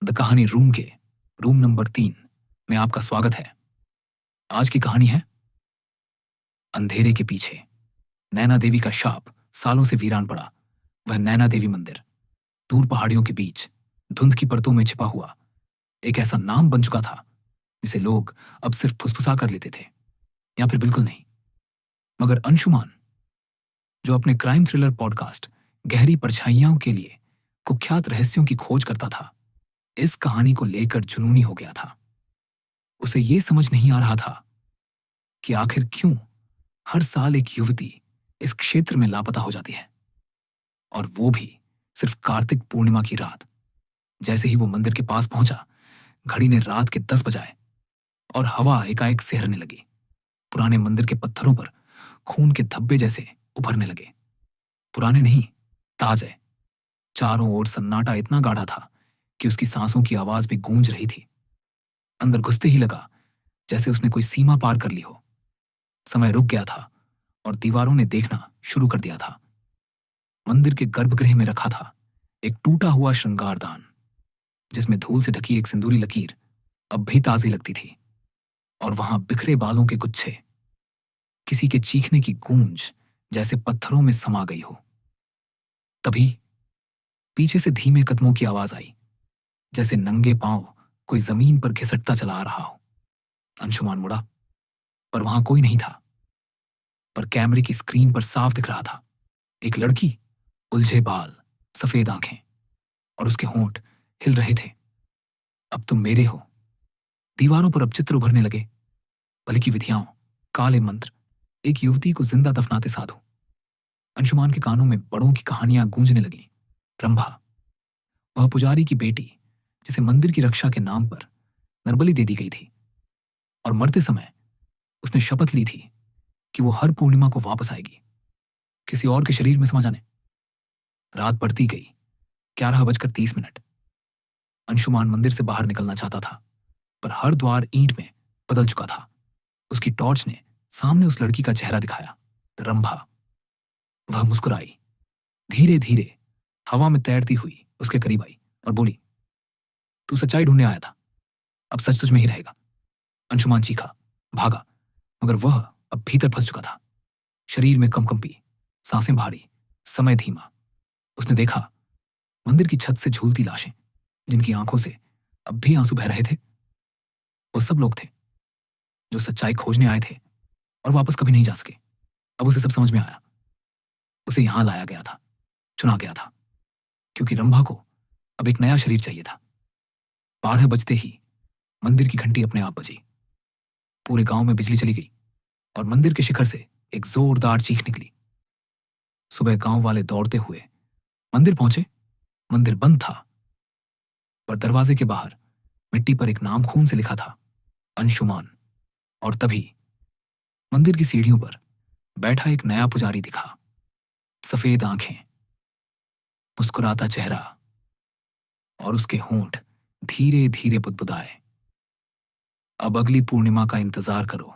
The कहानी room के room number 3 में आपका स्वागत है। आज की कहानी है अंधेरे के पीछे। नैना देवी का शाप सालों से वीरान पड़ा। वह नैना देवी मंदिर दूर पहाड़ियों के बीच धुंध की परतों में छिपा हुआ एक ऐसा नाम बन चुका था जिसे लोग अब सिर्फ फुसफुसा कर लेते थे या फिर बिल्कुल नहीं। मगर अंशुमान, जो अपने क्राइम थ्रिलर पॉडकास्ट गहरी परछाइयों के लिए कुख्यात रहस्यों की खोज करता था, इस कहानी को लेकर जुनूनी हो गया था। उसे यह समझ नहीं आ रहा था कि आखिर क्यों हर साल एक युवती इस क्षेत्र में लापता हो जाती है, और वो भी सिर्फ कार्तिक पूर्णिमा की रात। जैसे ही वो मंदिर के पास पहुंचा, घड़ी ने रात के 10 बजाए और हवा एकाएक सिहरने लगी। पुराने मंदिर के पत्थरों पर खून के धब्बे जैसे उभरने लगे। पुराने नहीं, ताजे। चारों ओर सन्नाटा इतना गाढ़ा था कि उसकी सांसों की आवाज भी गूंज रही थी। अंदर घुसते ही लगा जैसे उसने कोई सीमा पार कर ली हो। समय रुक गया था और दीवारों ने देखना शुरू कर दिया था। मंदिर के गर्भगृह में रखा था एक टूटा हुआ श्रृंगारदान, जिसमें धूल से ढकी एक सिंदूरी लकीर अब भी ताजी लगती थी। और वहां बिखरे बालों के गुच्छे, किसी के चीखने की गूंज जैसे पत्थरों में समा गई हो। तभी पीछे से धीमे कदमों की आवाज आई, जैसे नंगे पांव कोई जमीन पर घिसटता चला आ रहा हो। अंशुमान मुड़ा, पर वहां कोई नहीं था। पर कैमरे की स्क्रीन पर साफ दिख रहा था एक लड़की, उलझे बाल, सफेद आंखें, और उसके होंठ हिल रहे थे। अब तुम मेरे हो। दीवारों पर अब चित्र उभरने लगे, भली की विधियां, काले मंत्र, एक युवती को जिंदा दफनाते साधु। अंशुमान के कानों में बड़ों की कहानियां गूंजने लगी। रंभा, वह पुजारी की बेटी जिसे मंदिर की रक्षा के नाम पर नरबली दे दी गई थी, और मरते समय उसने शपथ ली थी कि वो हर पूर्णिमा को वापस आएगी, किसी और के शरीर में समा जाने। रात बढ़ती गई। 11:30। अंशुमान मंदिर से बाहर निकलना चाहता था, पर हर द्वार ईंट में बदल चुका था। उसकी टॉर्च ने सामने उस लड़की का चेहरा दिखाया, रंभा। वह मुस्कुराई, धीरे धीरे हवा में तैरती हुई उसके करीब आई और बोली, तू सच्चाई ढूंढने आया था, अब सच तुझ में ही रहेगा। अंशुमान चीखा, भागा, मगर वह अब भीतर फंस चुका था। शरीर में कंपी, सांसें भारी, समय धीमा। उसने देखा मंदिर की छत से झूलती लाशें, जिनकी आंखों से अब भी आंसू बह रहे थे। वो सब लोग थे जो सच्चाई खोजने आए थे और वापस कभी नहीं जा सके। अब उसे सब समझ में आया। उसे यहां लाया गया था, चुना गया था, क्योंकि रंभा को अब एक नया शरीर चाहिए था। 12 बजते ही मंदिर की घंटी अपने आप बजी। पूरे गांव में बिजली चली गई और मंदिर के शिखर से एक जोरदार चीख निकली। सुबह गांव वाले दौड़ते हुए मंदिर पहुंचे। मंदिर बंद था, पर दरवाजे के बाहर मिट्टी पर एक नाम खून से लिखा था, अंशुमान। और तभी मंदिर की सीढ़ियों पर बैठा एक नया पुजारी दिखा। सफेद आंखें, मुस्कुराता चेहरा, और उसके होंठ धीरे धीरे बुदबुदाए। अब अगली पूर्णिमा का इंतजार करो।